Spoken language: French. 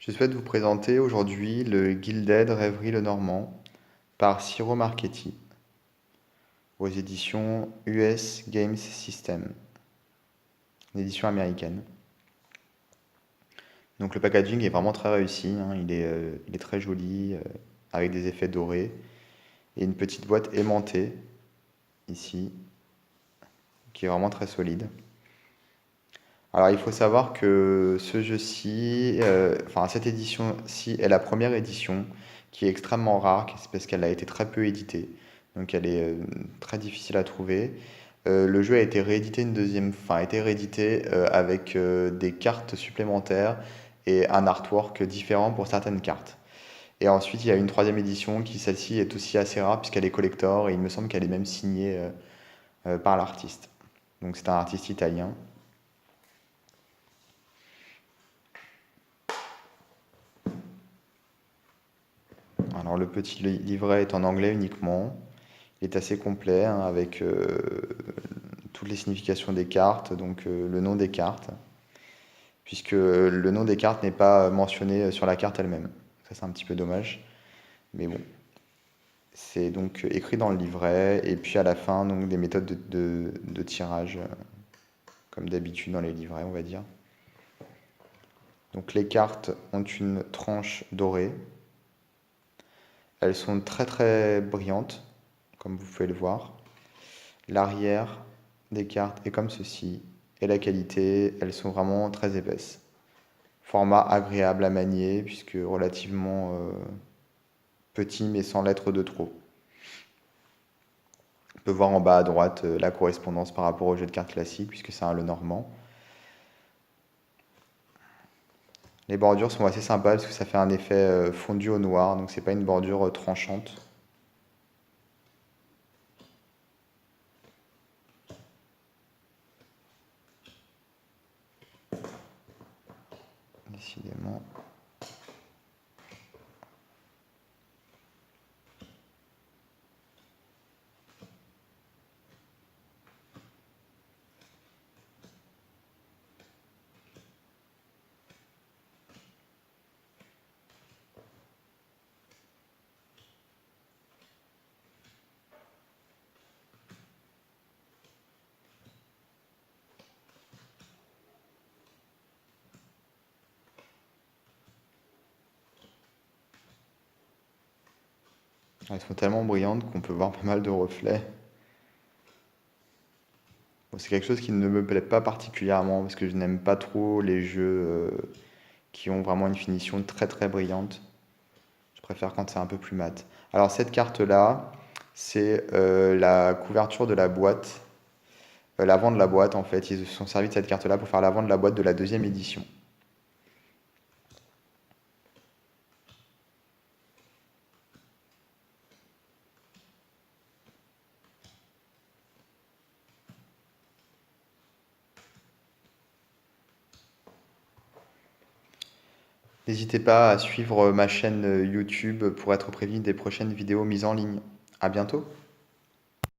Je souhaite vous présenter aujourd'hui le Gilded Rêverie le Normand par Ciro Marchetti aux éditions US Games System, une édition américaine. Donc le packaging est vraiment très réussi, hein, il est très joli, avec des effets dorés et une petite boîte aimantée ici qui est vraiment très solide. Alors il faut savoir que ce jeu-ci, enfin cette édition-ci est la première édition qui est extrêmement rare, c'est parce qu'elle a été très peu éditée, donc elle est très difficile à trouver. Le jeu a été réédité une deuxième, enfin a été réédité avec des cartes supplémentaires et un artwork différent pour certaines cartes. Et ensuite il y a une troisième édition qui celle-ci est aussi assez rare puisqu'elle est collector et il me semble qu'elle est même signée par l'artiste. Donc c'est un artiste italien. Alors le petit livret est en anglais uniquement. Il est assez complet hein, avec toutes les significations des cartes, donc le nom des cartes, puisque le nom des cartes n'est pas mentionné sur la carte elle-même. Ça c'est un petit peu dommage, mais bon. C'est donc écrit dans le livret, et puis à la fin, donc des méthodes de tirage, comme d'habitude dans les livrets, on va dire. Donc les cartes ont une tranche dorée. Elles sont très très brillantes, comme vous pouvez le voir. L'arrière des cartes est comme ceci. Et la qualité, elles sont vraiment très épaisses. Format agréable à manier, puisque relativement petit, mais sans lettres de trop. On peut voir en bas à droite la correspondance par rapport au jeu de cartes classique, puisque c'est un Lenormand. Les bordures sont assez sympas, parce que ça fait un effet fondu au noir, donc c'est pas une bordure tranchante. Décidément. Elles sont tellement brillantes qu'on peut voir pas mal de reflets. Bon, c'est quelque chose qui ne me plaît pas particulièrement parce que je n'aime pas trop les jeux qui ont vraiment une finition très très brillante. Je préfère quand c'est un peu plus mat. Alors cette carte-là, c'est la couverture de la boîte, l'avant de la boîte en fait. Ils se sont servis de cette carte-là pour faire l'avant de la boîte de la deuxième édition. N'hésitez pas à suivre ma chaîne YouTube pour être prévenu des prochaines vidéos mises en ligne. À bientôt!